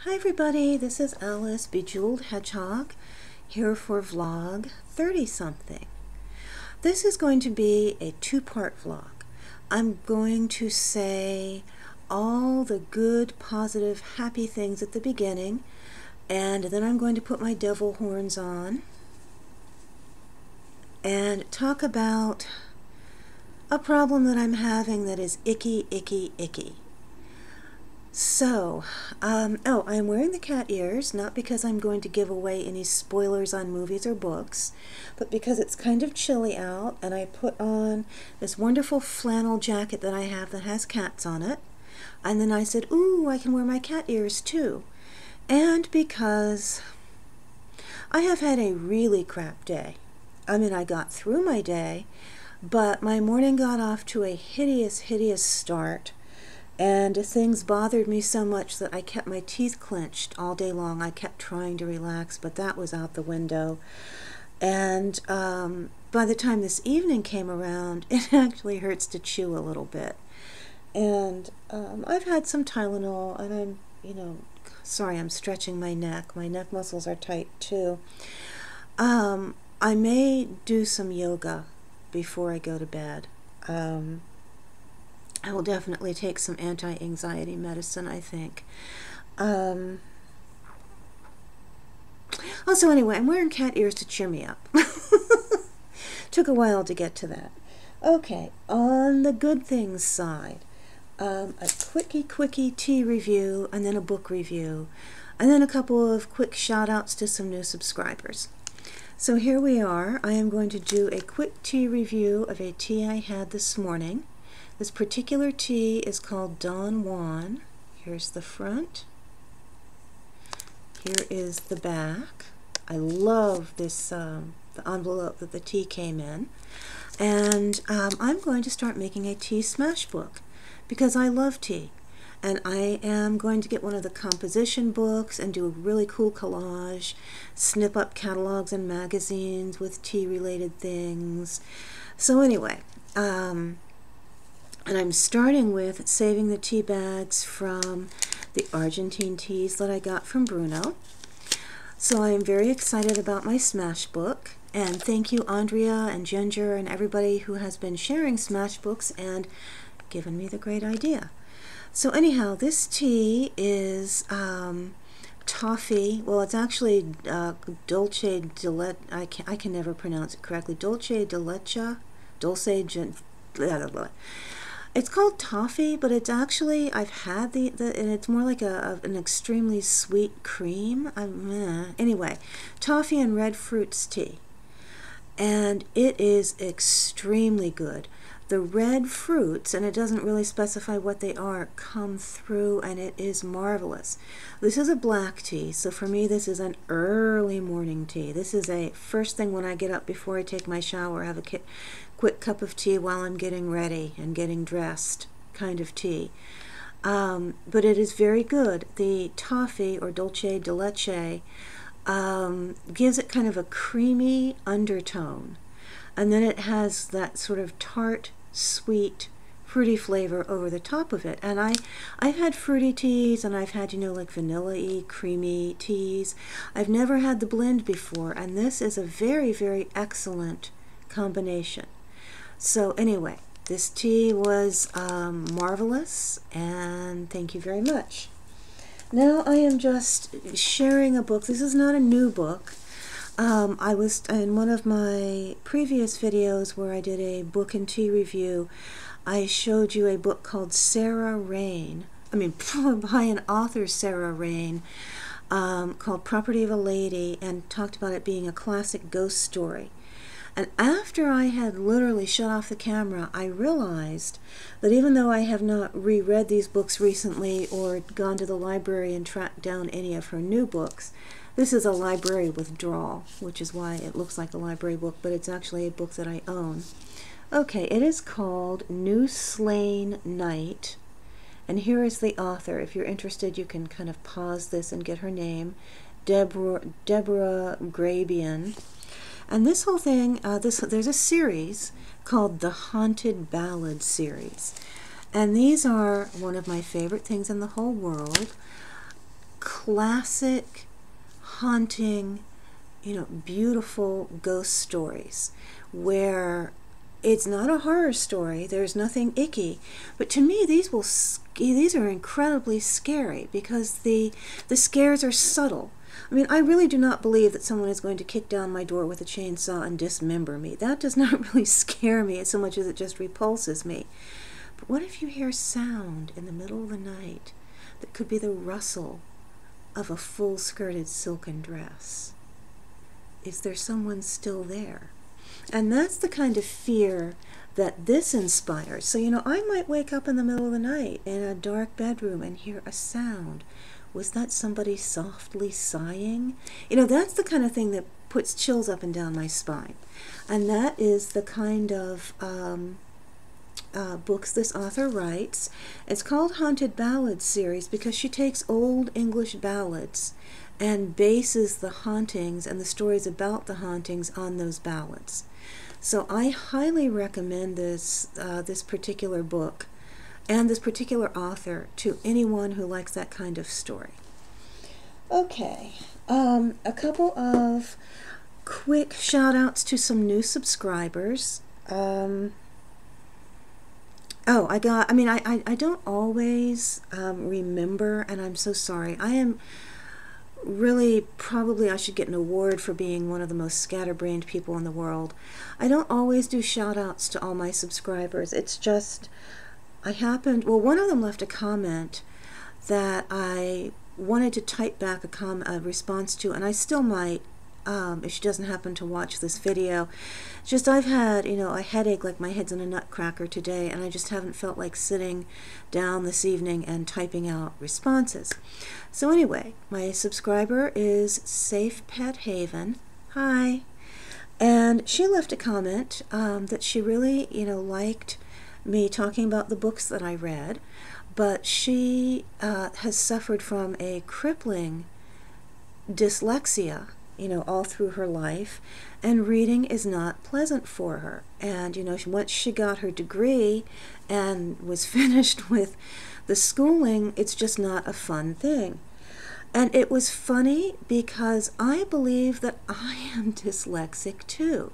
Hi everybody, this is Alice, Bejeweled Hedgehog, here for vlog 30-something. This is going to be a two-part vlog. I'm going to say all the good, positive, happy things at the beginning, and then I'm going to put my devil horns on and talk about a problem that I'm having that is icky, icky, icky. So, I'm wearing the cat ears, not because I'm going to give away any spoilers on movies or books, but because it's kind of chilly out, and I put on this wonderful flannel jacket that I have that has cats on it, and then I said, ooh, I can wear my cat ears too, and because I have had a really crap day. I mean, I got through my day, but my morning got off to a hideous, hideous start. And things bothered me so much that I kept my teeth clenched all day long. I kept trying to relax, but that was out the window. And by the time this evening came around, it actually hurts to chew a little bit. And I've had some Tylenol, and sorry, I'm stretching my neck. My neck muscles are tight too. I may do some yoga before I go to bed. I will definitely take some anti-anxiety medicine, I think. Also, anyway, I'm wearing cat ears to cheer me up. Took a while to get to that. Okay, on the good things side, a quickie tea review, and then a book review, and then a couple of quick shout-outs to some new subscribers. So here we are. I am going to do a quick tea review of a tea I had this morning. This particular tea is called Don Juan. Here's the front. Here is the back. I love this, the envelope that the tea came in. And I'm going to start making a tea smash book because I love tea. And I am going to get one of the composition books and do a really cool collage, snip up catalogs and magazines with tea-related things. So anyway, and I'm starting with saving the tea bags from the Argentine teas that I got from Bruno. So I am very excited about my smash book. And thank you, Andrea and Ginger and everybody who has been sharing smash books and given me the great idea. So anyhow, this tea is toffee. Well, it's actually dulce de leche. I can never pronounce it correctly. Dulce de leche. It's called toffee, but it's actually, I've had and it's more like an extremely sweet cream. Anyway, toffee and red fruits tea. And it is extremely good. The red fruits, and it doesn't really specify what they are, come through, and it is marvelous. This is a black tea, so for me this is an early morning tea. This is a first thing when I get up before I take my shower, have a quick cup of tea while I'm getting ready and getting dressed kind of tea. But it is very good. The toffee, or dulce de leche, gives it kind of a creamy undertone. And then it has that sort of tart, sweet, fruity flavor over the top of it. And I've had fruity teas, and I've had, like vanilla-y, creamy teas. I've never had the blend before, and this is a very, very excellent combination. So anyway, this tea was marvelous, and thank you very much. Now I am just sharing a book. This is not a new book. I was in one of my previous videos where I did a book and tea review. I showed you a book called Sarah Rain. By an author, Sarah Rain, called Property of a Lady, and talked about it being a classic ghost story. And after I had literally shut off the camera, I realized that even though I have not reread these books recently or gone to the library and tracked down any of her new books, this is a library withdrawal, which is why it looks like a library book, but it's actually a book that I own. Okay, it is called New Slain Night, and here is the author. If you're interested, you can kind of pause this and get her name, Deborah Grabian. And this whole thing, there's a series called the Haunted Ballad series. And these are one of my favorite things in the whole world. classic, haunting, beautiful ghost stories where it's not a horror story, there's nothing icky, but to me these are incredibly scary because the scares are subtle. I mean, I really do not believe that someone is going to kick down my door with a chainsaw and dismember me. That does not really scare me so much as it just repulses me. But what if you hear sound in the middle of the night that could be the rustle of a full-skirted silken dress? Is there someone still there? And that's the kind of fear that this inspires. So, I might wake up in the middle of the night in a dark bedroom and hear a sound. Was that somebody softly sighing? That's the kind of thing that puts chills up and down my spine. And that is the kind of books this author writes. It's called Haunted Ballads series because she takes old English ballads and bases the hauntings and the stories about the hauntings on those ballads. So I highly recommend this particular book and this particular author to anyone who likes that kind of story. Okay, a couple of quick shout outs to some new subscribers. I don't always remember, and I'm so sorry. I am really, probably I should get an award for being one of the most scatterbrained people in the world. I don't always do shout outs to all my subscribers. It's just, one of them left a comment that I wanted to type back a response to, and I still might, if she doesn't happen to watch this video. Just I've had, a headache like my head's in a nutcracker today, and I just haven't felt like sitting down this evening and typing out responses. So anyway, my subscriber is Safe Pet Haven. Hi. And she left a comment that she really, liked me talking about the books that I read, but she has suffered from a crippling dyslexia, all through her life, and reading is not pleasant for her. And, once she got her degree and was finished with the schooling, it's just not a fun thing. And it was funny because I believe that I am dyslexic too,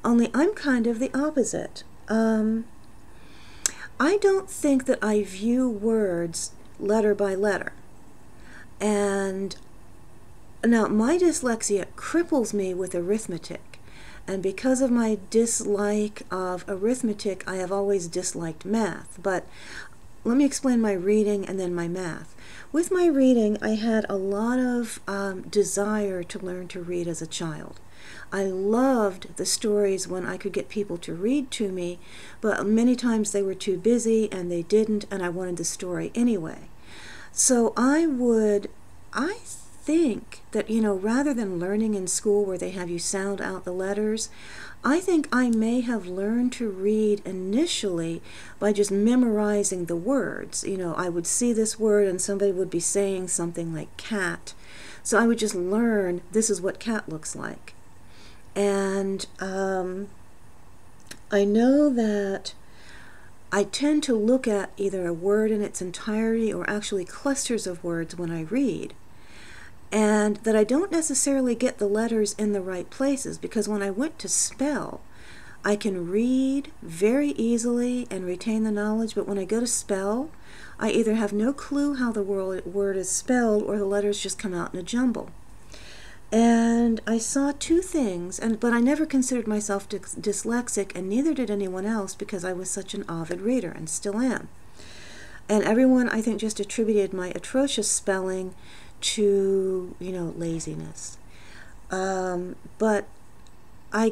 only I'm kind of the opposite. I don't think that I view words letter by letter. And now, my dyslexia cripples me with arithmetic, and because of my dislike of arithmetic, I have always disliked math. But let me explain my reading and then my math. With my reading, I had a lot of desire to learn to read as a child. I loved the stories when I could get people to read to me, but many times they were too busy and they didn't, and I wanted the story anyway. So I think that, rather than learning in school where they have you sound out the letters, I think I may have learned to read initially by just memorizing the words. I would see this word and somebody would be saying something like cat. So I would just learn this is what cat looks like. And I know that I tend to look at either a word in its entirety or actually clusters of words when I read. And that I don't necessarily get the letters in the right places, because when I went to spell, I can read very easily and retain the knowledge, but when I go to spell, I either have no clue how the word is spelled or the letters just come out in a jumble. And I saw two things, but I never considered myself dyslexic, and neither did anyone else, because I was such an avid reader and still am. And everyone, I think, just attributed my atrocious spelling to, laziness. But I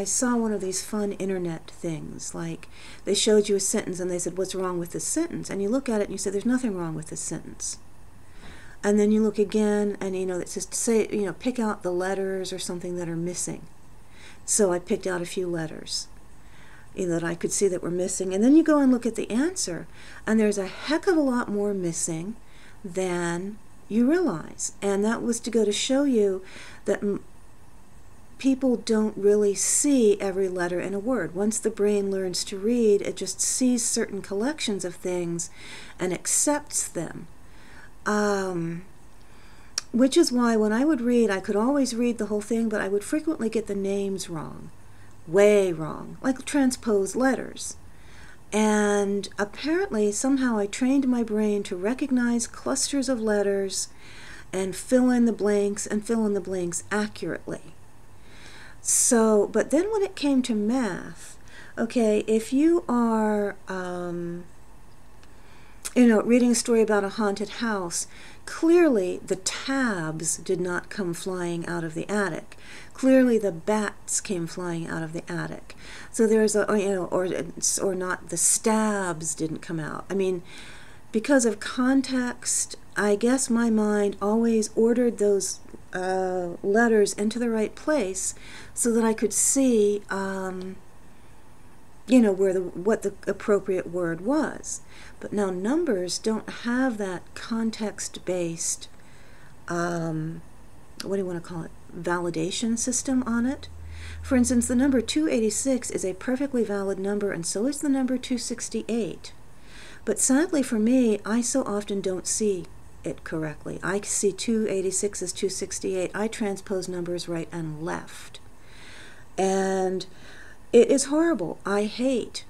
saw one of these fun internet things, like they showed you a sentence and they said, what's wrong with this sentence? And you look at it and you say, there's nothing wrong with this sentence. And then you look again and, it says, pick out the letters or something that are missing. So I picked out a few letters, that I could see that were missing. And then you go and look at the answer, and there's a heck of a lot more missing than you realize. And that was to go to show you that people don't really see every letter in a word. Once the brain learns to read, it just sees certain collections of things and accepts them. which is why when I would read, I could always read the whole thing, but I would frequently get the names wrong, way wrong, like transposed letters. And apparently, somehow I trained my brain to recognize clusters of letters and fill in the blanks and fill in the blanks accurately. So, but then when it came to math, okay, if you are, reading a story about a haunted house, clearly the tabs did not come flying out of the attic. Clearly the bats came flying out of the attic. So there's or not, the stabs didn't come out. I mean, because of context, I guess my mind always ordered those letters into the right place so that I could see, what the appropriate word was. But now numbers don't have that context-based, what do you want to call it, validation system on it. For instance, the number 286 is a perfectly valid number, and so is the number 268. But sadly for me, I so often don't see it correctly. I see 286 as 268. I transpose numbers right and left. And it is horrible. I hate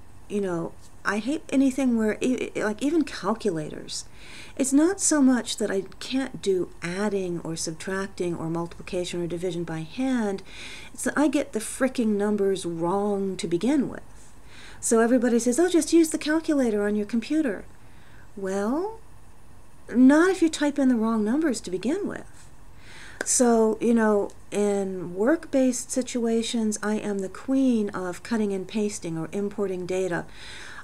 anything where, like even calculators. It's not so much that I can't do adding or subtracting or multiplication or division by hand. It's that I get the fricking numbers wrong to begin with. So everybody says, oh, just use the calculator on your computer. Well, not if you type in the wrong numbers to begin with. So, in work-based situations, I am the queen of cutting and pasting or importing data.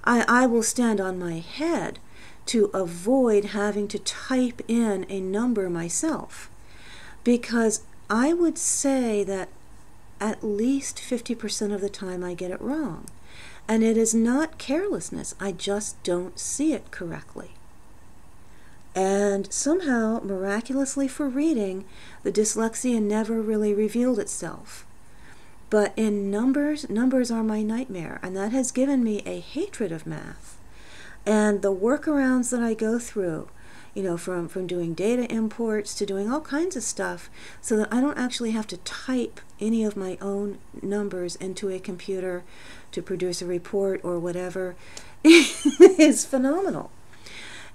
I will stand on my head to avoid having to type in a number myself, because I would say that at least 50% of the time I get it wrong. And it is not carelessness. I just don't see it correctly. And somehow, miraculously for reading, the dyslexia never really revealed itself. But in numbers are my nightmare, and that has given me a hatred of math. And the workarounds that I go through, from doing data imports to doing all kinds of stuff, so that I don't actually have to type any of my own numbers into a computer to produce a report or whatever, is phenomenal.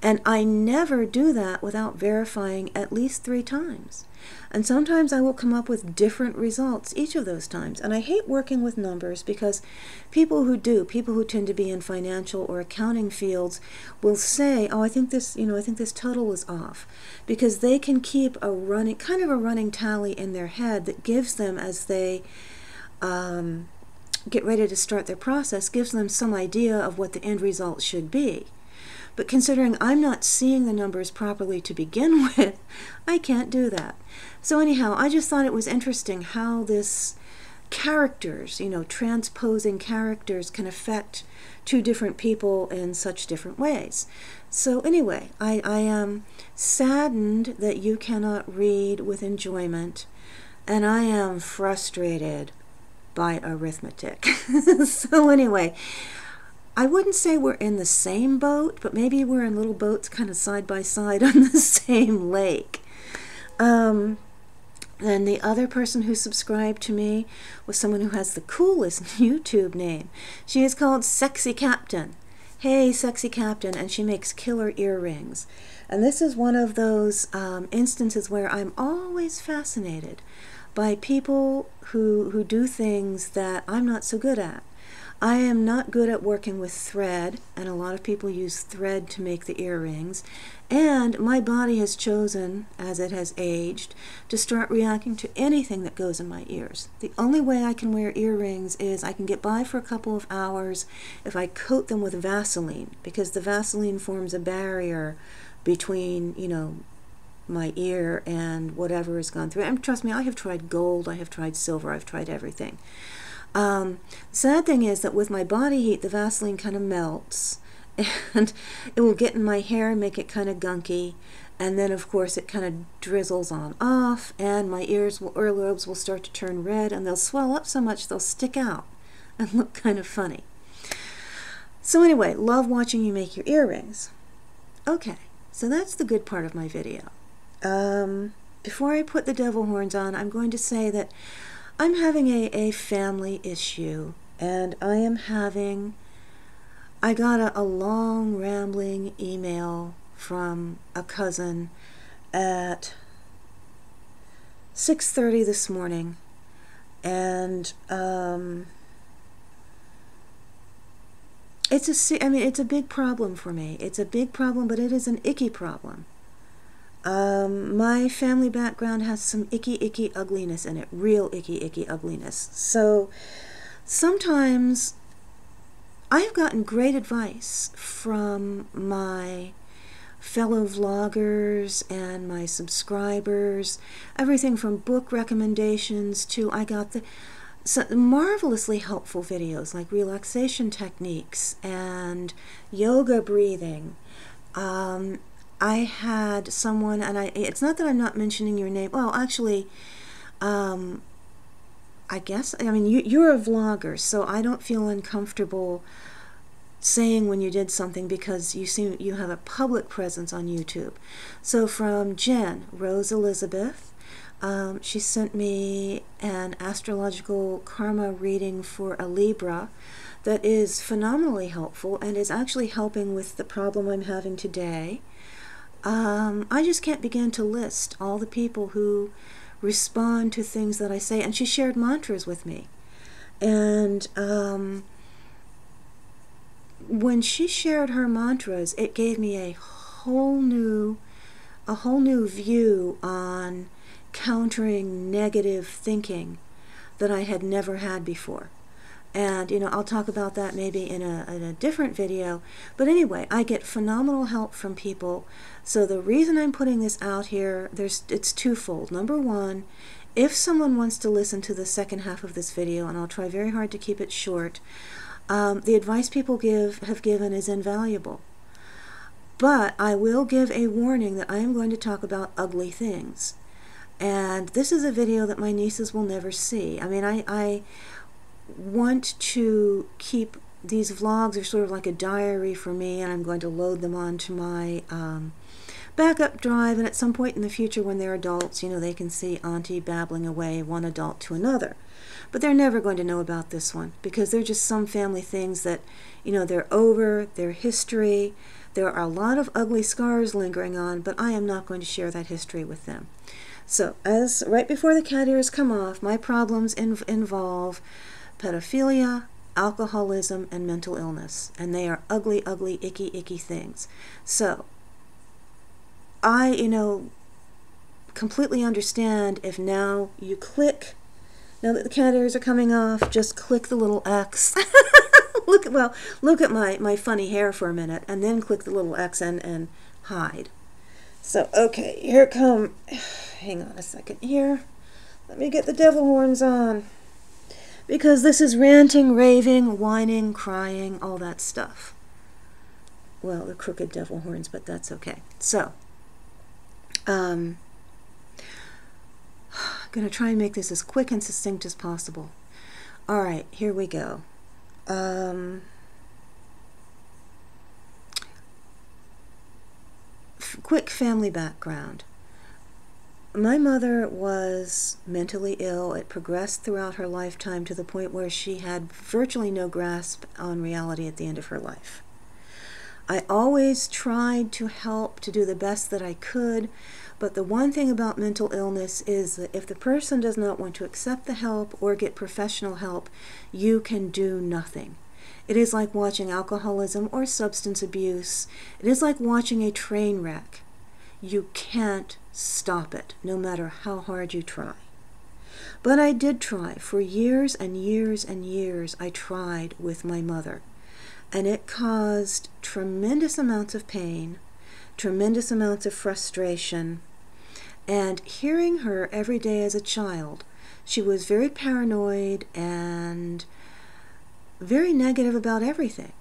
And I never do that without verifying at least 3 times. And sometimes I will come up with different results each of those times. And I hate working with numbers because people who tend to be in financial or accounting fields will say, oh, I think this total is off. Because they can keep a running tally in their head that gives them, as they get ready to start their process, gives them some idea of what the end result should be. But considering I'm not seeing the numbers properly to begin with, I can't do that. So anyhow, I just thought it was interesting how this characters, transposing characters can affect 2 different people in such different ways. So anyway, I am saddened that you cannot read with enjoyment, and I am frustrated by arithmetic. So anyway, I wouldn't say we're in the same boat, but maybe we're in little boats kind of side by side on the same lake. And the other person who subscribed to me was someone who has the coolest YouTube name. She is called Sexy Captain. Hey, Sexy Captain, and she makes killer earrings. And this is one of those instances where I'm always fascinated by people who do things that I'm not so good at. I am not good at working with thread, and a lot of people use thread to make the earrings, and my body has chosen, as it has aged, to start reacting to anything that goes in my ears. The only way I can wear earrings is I can get by for a couple of hours if I coat them with Vaseline, because the Vaseline forms a barrier between, my ear and whatever has gone through it. And trust me, I have tried gold, I have tried silver, I've tried everything. Sad thing is that with my body heat, the Vaseline kind of melts, and it will get in my hair and make it kind of gunky, and then of course it kind of drizzles on off, and my earlobes will start to turn red, and they'll swell up so much they'll stick out and look kind of funny. So anyway, love watching you make your earrings. Okay, so that's the good part of my video. before I put the devil horns on, I'm going to say that I'm having a family issue, and I got a long rambling email from a cousin at 6:30 this morning, and it's a big problem for me. It's a big problem, but it is an icky problem. My family background has some icky ugliness in it, real icky ugliness. So sometimes I've gotten great advice from my fellow vloggers and my subscribers, everything from book recommendations to I got marvelously helpful videos like relaxation techniques and yoga breathing. I had someone, and it's not that I'm not mentioning your name. Well, actually, I guess, I mean, you're a vlogger, so I don't feel uncomfortable saying when you did something because you have a public presence on YouTube. So from Jen, Rose Elizabeth, she sent me an astrological karma reading for a Libra that is phenomenally helpful and is actually helping with the problem I'm having today. I just can't begin to list all the people who respond to things that I say, and she shared mantras with me. And when she shared her mantras, it gave me a whole new view on countering negative thinking that I had never had before. And, you know, I'll talk about that maybe in a different video. But anyway, I get phenomenal help from people. So the reason I'm putting this out here, it's twofold. Number one, if someone wants to listen to the second half of this video, and I'll try very hard to keep it short, the advice people have given is invaluable. But I will give a warning that I am going to talk about ugly things. And this is a video that my nieces will never see. I mean, I want to keep these vlogs are sort of like a diary for me, and I'm going to load them onto my backup drive, and at some point in the future when they're adults, you know, they can see Auntie babbling away one adult to another. But they're never going to know about this one because they're just some family things that, you know, they're over, they're history. There are a lot of ugly scars lingering on, but I am not going to share that history with them. So, as right before the cat ears come off, my problems involve pedophilia, alcoholism, and mental illness. And they are ugly, icky things. So, I, you know, completely understand if now you click, now that the cat ears are coming off, just click the little X. Look at my funny hair for a minute, and then click the little X and hide. So, okay, here come, hang on a second here. Let me get the devil horns on. Because this is ranting, raving, whining, crying, all that stuff. Well, the crooked devil horns, but that's okay. So, I'm going to try and make this as quick and succinct as possible. All right, here we go. Quick family background. My mother was mentally ill. It progressed throughout her lifetime to the point where she had virtually no grasp on reality at the end of her life. I always tried to help, to do the best that I could, but the one thing about mental illness is that if the person does not want to accept the help or get professional help, you can do nothing. It is like watching alcoholism or substance abuse. It is like watching a train wreck. You can't stop it, no matter how hard you try. But I did try. For years and years and years, I tried with my mother. And it caused tremendous amounts of pain, tremendous amounts of frustration. And hearing her every day as a child, she was very paranoid and very negative about everything.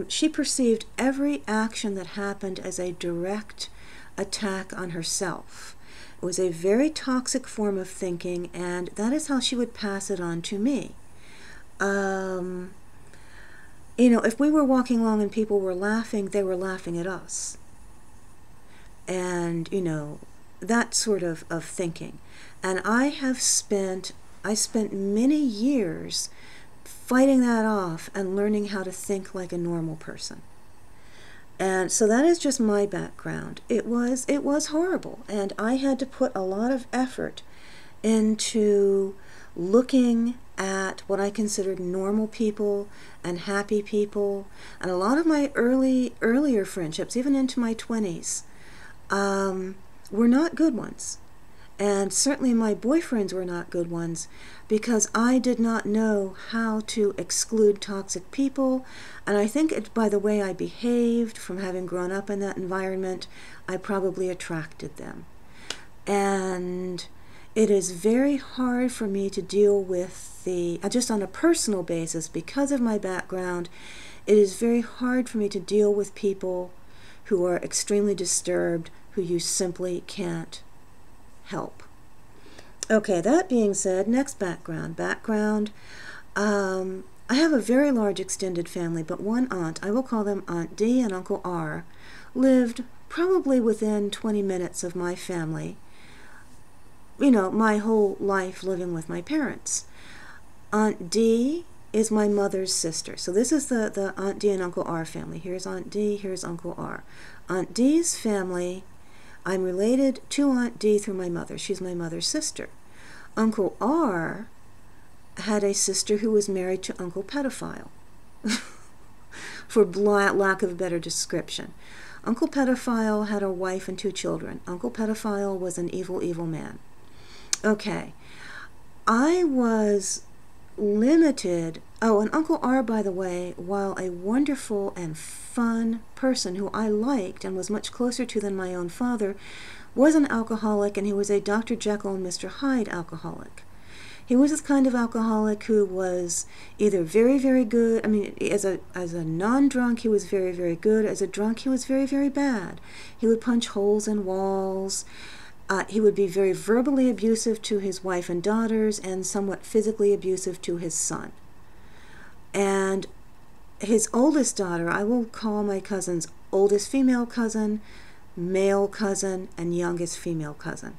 She perceived every action that happened as a direct attack on herself. It was a very toxic form of thinking, and that is how she would pass it on to me. You know, if we were walking along and people were laughing, they were laughing at us. And, you know, that sort of thinking. And I spent many years fighting that off and learning how to think like a normal person. And so that is just my background. It was horrible, and I had to put a lot of effort into looking at what I considered normal people and happy people. And a lot of my earlier friendships, even into my 20s, were not good ones. And certainly my boyfriends were not good ones, because I did not know how to exclude toxic people. And I think by the way I behaved, from having grown up in that environment, I probably attracted them. And it is very hard for me to deal with just on a personal basis, because of my background, it is very hard for me to deal with people who are extremely disturbed, who you simply can't help. Okay, that being said, next background. I have a very large extended family, but one aunt, I will call them Aunt D and Uncle R, lived probably within 20 minutes of my family. You know, my whole life living with my parents. Aunt D is my mother's sister. So this is the Aunt D and Uncle R family. Here's Aunt D, here's Uncle R. Aunt D's family, I'm related to Aunt D through my mother. She's my mother's sister. Uncle R had a sister who was married to Uncle Pedophile, for lack of a better description. Uncle Pedophile had a wife and 2 children. Uncle Pedophile was an evil, evil man. Okay, I was limited. Oh, and Uncle R, by the way, while a wonderful and fun person who I liked and was much closer to than my own father, was an alcoholic, and he was a Dr. Jekyll and Mr. Hyde alcoholic. He was this kind of alcoholic who was either very, very good. I mean, as a non-drunk, he was very, very good. As a drunk, he was very, very bad. He would punch holes in walls. He would be very verbally abusive to his wife and daughters, and somewhat physically abusive to his son. And his oldest daughter, I will call my cousin's oldest female cousin, male cousin, and youngest female cousin.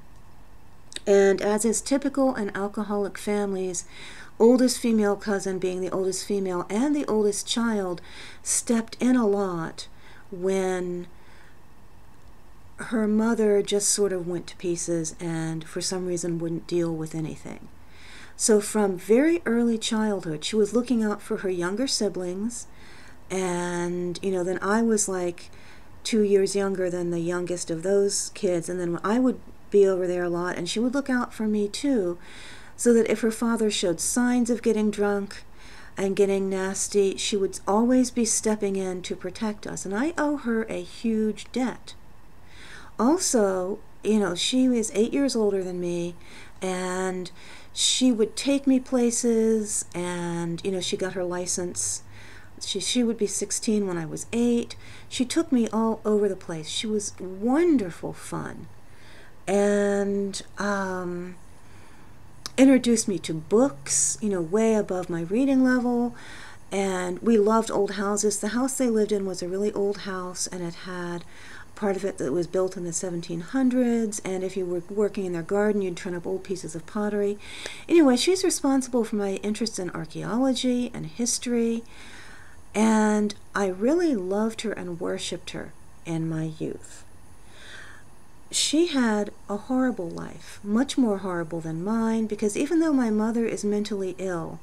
And as is typical in alcoholic families, oldest female cousin, being the oldest female and the oldest child, stepped in a lot when her mother just sort of went to pieces and for some reason wouldn't deal with anything. So from very early childhood, she was looking out for her younger siblings, and then I was like 2 years younger than the youngest of those kids, and then I would be over there a lot, and she would look out for me too, so that if her father showed signs of getting drunk and getting nasty, she would always be stepping in to protect us, and I owe her a huge debt. Also, she was 8 years older than me, and she would take me places, and she got her license. She would be 16 when I was 8. She took me all over the place. She was wonderful fun, and introduced me to books, way above my reading level. And we loved old houses. The house they lived in was a really old house, and it had part of it that was built in the 1700s, and if you were working in their garden, you'd turn up old pieces of pottery. Anyway, she's responsible for my interest in archaeology and history, and I really loved her and worshipped her in my youth. She had a horrible life, much more horrible than mine, because even though my mother is mentally ill,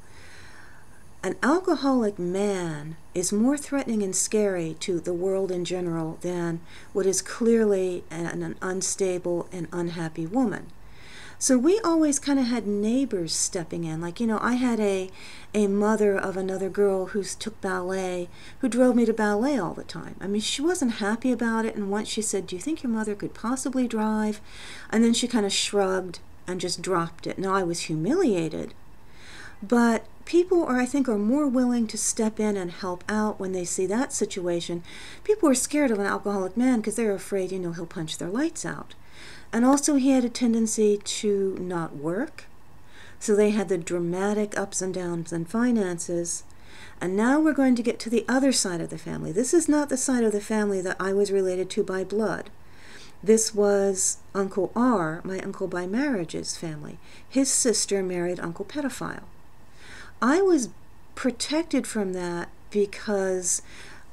an alcoholic man is more threatening and scary to the world in general than what is clearly an unstable and unhappy woman. So we always kind of had neighbors stepping in. Like, I had a mother of another girl who took ballet, who drove me to ballet all the time. I mean, she wasn't happy about it, and once she said, "Do you think your mother could possibly drive?" And then she kind of shrugged and just dropped it. Now, I was humiliated, but people I think are more willing to step in and help out when they see that situation. People are scared of an alcoholic man because they're afraid, he'll punch their lights out. And also he had a tendency to not work. So they had the dramatic ups and downs in finances. And now we're going to get to the other side of the family. This is not the side of the family that I was related to by blood. This was Uncle R, my uncle by marriage's family. His sister married Uncle Pedophile. I was protected from that because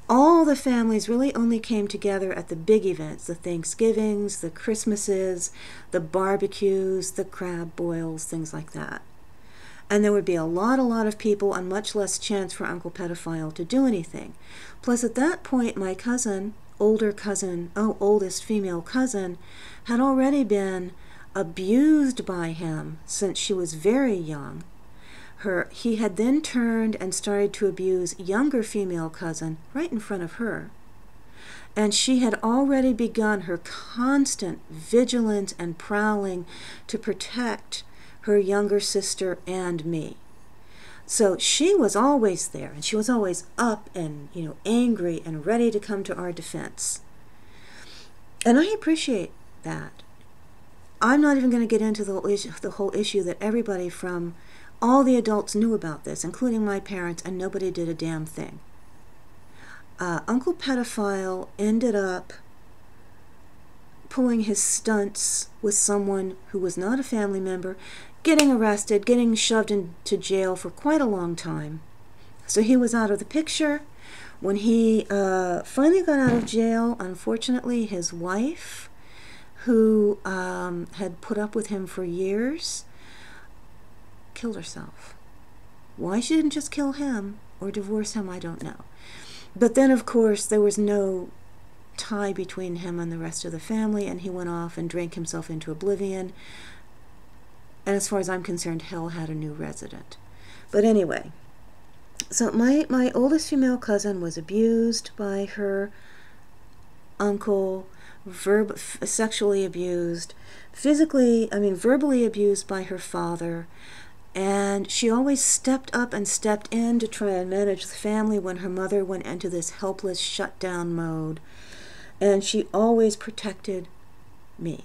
all the families really only came together at the big events, the Thanksgivings, the Christmases, the barbecues, the crab boils, things like that. And there would be a lot of people and much less chance for Uncle Pedophile to do anything. Plus, at that point, my cousin, oldest female cousin, had already been abused by him since she was very young. He had then turned and started to abuse younger female cousin right in front of her. And she had already begun her constant vigilance and prowling to protect her younger sister and me. So she was always there, and she was always up and, angry and ready to come to our defense. And I appreciate that. I'm not even going to get into the whole issue that everybody from all the adults knew about this, including my parents, and nobody did a damn thing. Uncle Pedophile ended up pulling his stunts with someone who was not a family member, getting arrested, getting shoved into jail for quite a long time. So he was out of the picture. When he finally got out of jail, unfortunately, his wife, who had put up with him for years, killed herself. Why she didn't just kill him or divorce him, I don't know. But then, of course, there was no tie between him and the rest of the family, and he went off and drank himself into oblivion. And as far as I'm concerned, hell had a new resident. But anyway, so my oldest female cousin was abused by her uncle, sexually abused, verbally abused by her father, and she always stepped up and stepped in to try and manage the family when her mother went into this helpless shutdown mode, and she always protected me.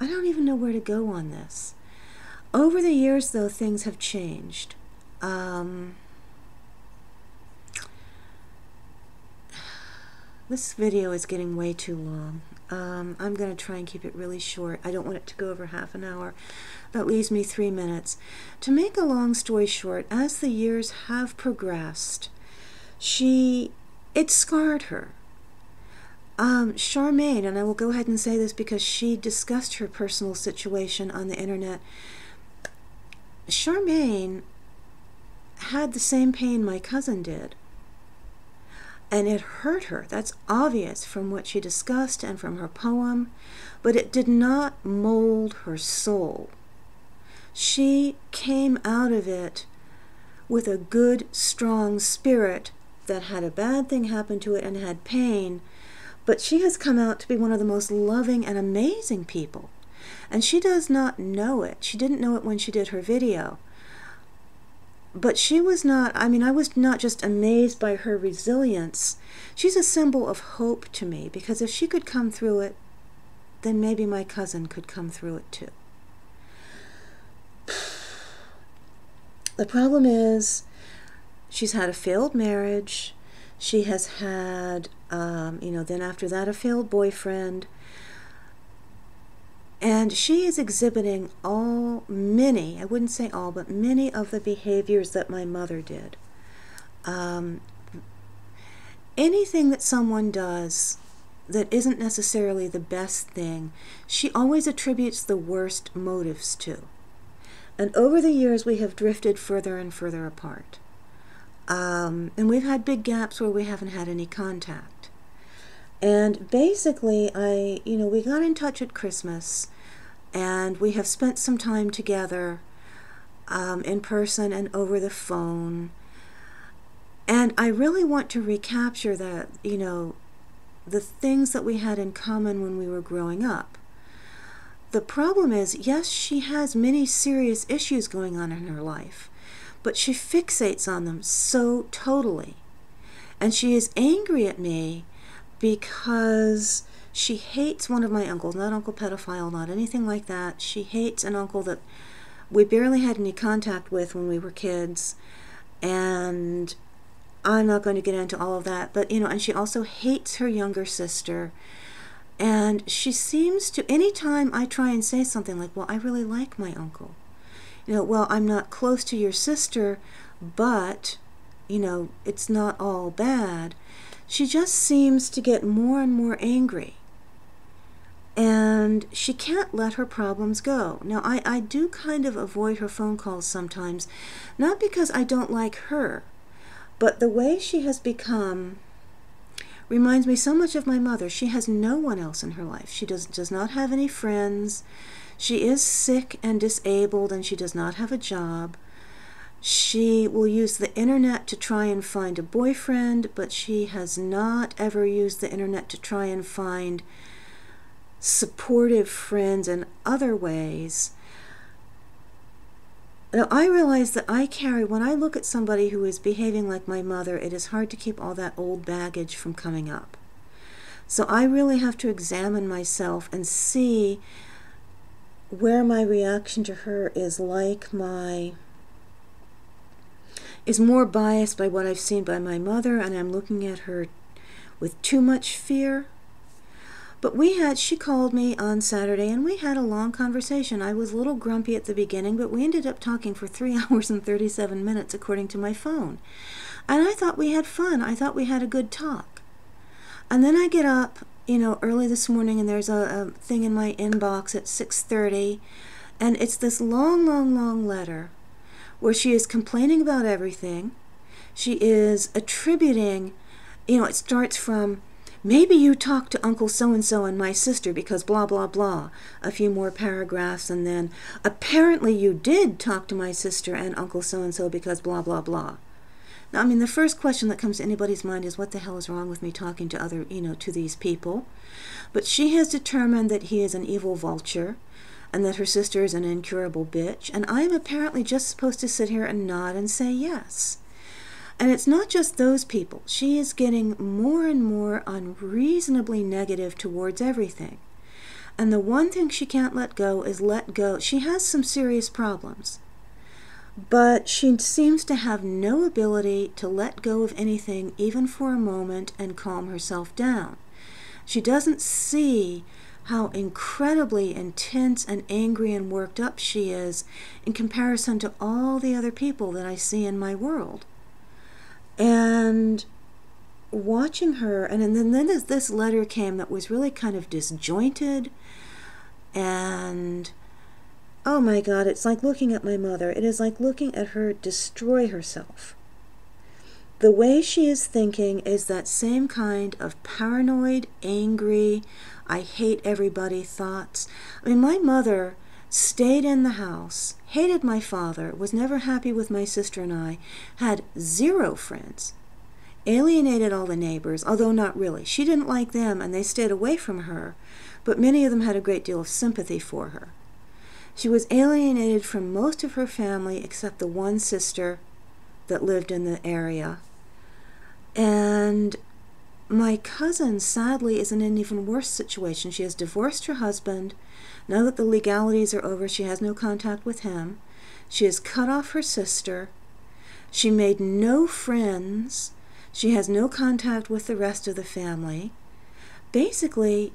I don't even know where to go on this. Over the years, though, things have changed. This video is getting way too long. I'm going to try and keep it really short. I don't want it to go over half an hour. That leaves me 3 minutes. To make a long story short, as the years have progressed, it scarred her. Charmaine, and I will go ahead and say this because she discussed her personal situation on the internet. Charmaine had the same pain my cousin did. And it hurt her. That's obvious from what she discussed and from her poem. But it did not mold her soul. She came out of it with a good, strong spirit that had a bad thing happen to it and had pain. But she has come out to be one of the most loving and amazing people. And she does not know it. She didn't know it when she did her video. But she was not, I was not just amazed by her resilience. She's a symbol of hope to me, because if she could come through it, then maybe my cousin could come through it too. The problem is, she's had a failed marriage. She has had, then after that, a failed boyfriend. And she is exhibiting many, I wouldn't say all, but many of the behaviors that my mother did. Anything that someone does that isn't necessarily the best thing, she always attributes the worst motives to. And over the years, we have drifted further and further apart. And we've had big gaps where we haven't had any contact. And basically, we got in touch at Christmas, and we have spent some time together in person and over the phone. And I really want to recapture that, the things that we had in common when we were growing up. The problem is, yes, she has many serious issues going on in her life, but she fixates on them so totally. And she is angry at me because she hates one of my uncles, not Uncle Pedophile, not anything like that. She hates an uncle that we barely had any contact with when we were kids. And I'm not going to get into all of that, but, and she also hates her younger sister. And she seems to, anytime I try and say something like, well, I really like my uncle. Well, I'm not close to your sister, but, it's not all bad. She just seems to get more and more angry. And she can't let her problems go. Now, I do kind of avoid her phone calls sometimes, not because I don't like her, but the way she has become reminds me so much of my mother. She has no one else in her life. She does not have any friends. She is sick and disabled, and she does not have a job. She will use the internet to try and find a boyfriend, but she has not ever used the internet to try and find supportive friends in other ways. Now, I realize that when I look at somebody who is behaving like my mother, it is hard to keep all that old baggage from coming up. So I really have to examine myself and see where my reaction to her is more biased by what I've seen by my mother, and I'm looking at her with too much fear. But she called me on Saturday, and we had a long conversation. I was a little grumpy at the beginning, but we ended up talking for 3 hours and 37 minutes, according to my phone. And I thought we had fun. I thought we had a good talk. And then I get up, early this morning, and there's a thing in my inbox at 6:30, and it's this long, long, long letter where she is complaining about everything. She is attributing, it starts from, maybe you talked to Uncle so-and-so and my sister because blah, blah, blah. A few more paragraphs, and then, apparently you did talk to my sister and Uncle so-and-so because blah, blah, blah. Now, the first question that comes to anybody's mind is, what the hell is wrong with me talking to to these people? But she has determined that he is an evil vulture, and that her sister is an incurable bitch, and I am apparently just supposed to sit here and nod and say yes. And it's not just those people. She is getting more and more unreasonably negative towards everything. And the one thing she can't let go is let go. She has some serious problems, but she seems to have no ability to let go of anything, even for a moment, and calm herself down. She doesn't see how incredibly intense and angry and worked up she is in comparison to all the other people that I see in my world. And watching her, and then this letter came that was really kind of disjointed, and oh my God, it's like looking at my mother. It is like looking at her destroy herself. The way she is thinking is that same kind of paranoid, angry, I hate everybody thoughts. My mother stayed in the house, hated my father, was never happy with my sister and I, had 0 friends, alienated all the neighbors, although not really. She didn't like them, and they stayed away from her, but many of them had a great deal of sympathy for her. She was alienated from most of her family except the one sister that lived in the area. And my cousin, sadly, is in an even worse situation. She has divorced her husband. Now that the legalities are over, she has no contact with him. She has cut off her sister. She made no friends. She has no contact with the rest of the family. Basically,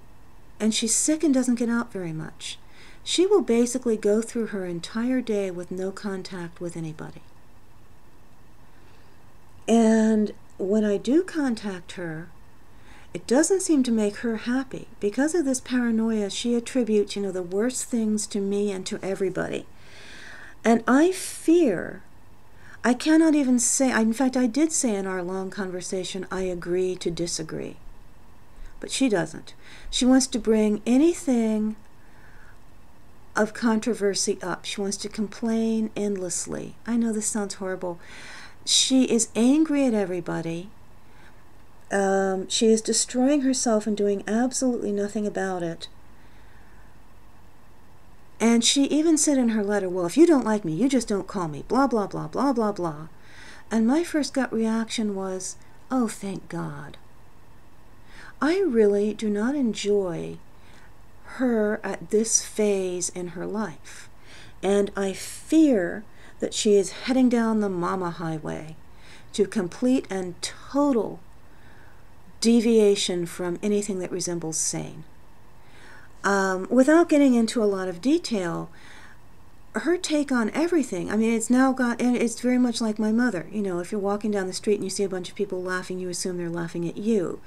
and she's sick and doesn't get out very much. She will basically go through her entire day with no contact with anybody. And when I do contact her, it doesn't seem to make her happy. Because of this paranoia, she attributes, the worst things to me and to everybody. And I fear, I cannot even say, in fact, I did say in our long conversation, I agree to disagree. But she doesn't. She wants to bring anything of controversy up. She wants to complain endlessly. I know this sounds horrible. She is angry at everybody. She is destroying herself and doing absolutely nothing about it. And she even said in her letter, well, if you don't like me, you just don't call me, blah, blah, blah, blah, blah, blah. And my first gut reaction was, oh, thank God. I really do not enjoy her at this phase in her life. And I fear that she is heading down the mama highway to complete and total deviation from anything that resembles sane. Without getting into a lot of detail, her take on everything, I mean, it's very much like my mother. You know, if you're walking down the street and you see a bunch of people laughing, you assume they're laughing at you.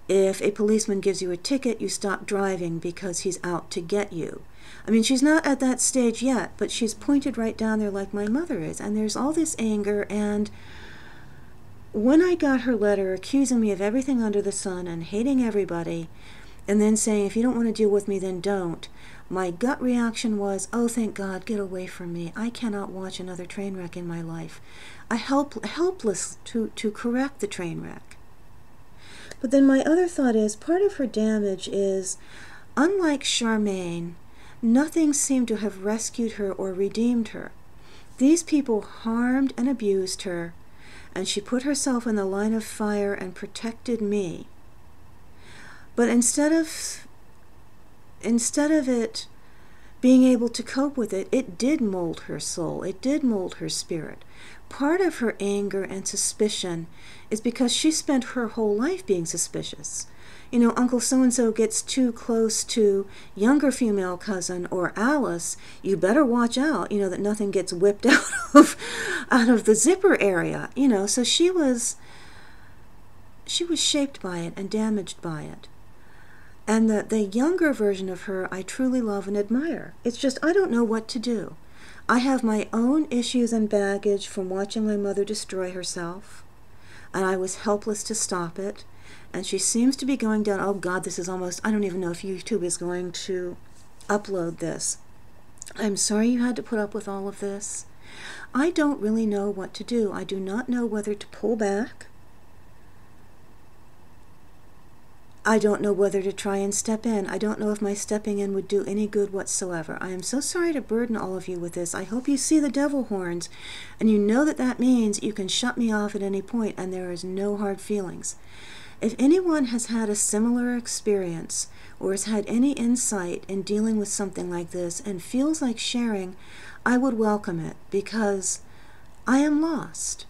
If a policeman gives you a ticket, you stop driving because he's out to get you. I mean, she's not at that stage yet, but she's pointed right down there like my mother is. And there's all this anger. And when I got her letter accusing me of everything under the sun and hating everybody, and then saying, if you don't want to deal with me, then don't, my gut reaction was, oh, thank God, get away from me. I cannot watch another train wreck in my life. Helpless to correct the train wreck. But then my other thought is, part of her damage is, unlike Charmaine, nothing seemed to have rescued her or redeemed her. These people harmed and abused her, and she put herself in the line of fire and protected me. But instead of it being able to cope with it, it did mold her soul. It did mold her spirit. Part of her anger and suspicion is because she spent her whole life being suspicious. You know, Uncle so-and-so gets too close to younger female cousin or Alice, you better watch out, you know, that nothing gets whipped out of the zipper area, you know. So she was shaped by it and damaged by it. And the younger version of her I truly love and admire. It's just I don't know what to do. I have my own issues and baggage from watching my mother destroy herself, and I was helpless to stop it. And she seems to be going down, oh God, this is almost, I don't even know if YouTube is going to upload this. I'm sorry you had to put up with all of this. I don't really know what to do. I do not know whether to pull back. I don't know whether to try and step in. I don't know if my stepping in would do any good whatsoever. I am so sorry to burden all of you with this. I hope you see the devil horns, and you know that that means you can shut me off at any point, and there is no hard feelings. If anyone has had a similar experience or has had any insight in dealing with something like this and feels like sharing, I would welcome it, because I am lost.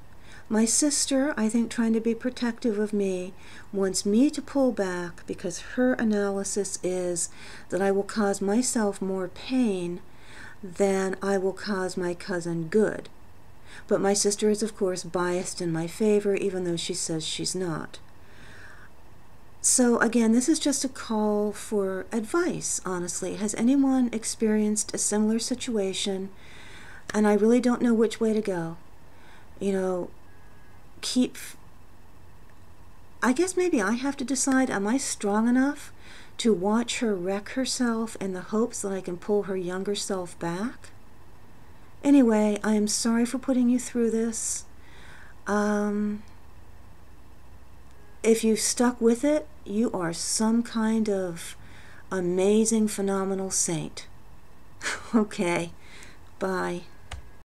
My sister, I think, trying to be protective of me, wants me to pull back because her analysis is that I will cause myself more pain than I will cause my cousin good. But my sister is, of course, biased in my favor, even though she says she's not. So again, this is just a call for advice, honestly. Has anyone experienced a similar situation? And I really don't know which way to go. You know, I guess maybe I have to decide, am I strong enough to watch her wreck herself in the hopes that I can pull her younger self back? Anyway, I am sorry for putting you through this. If you've stuck with it, you are some kind of amazing, phenomenal saint. Okay, bye.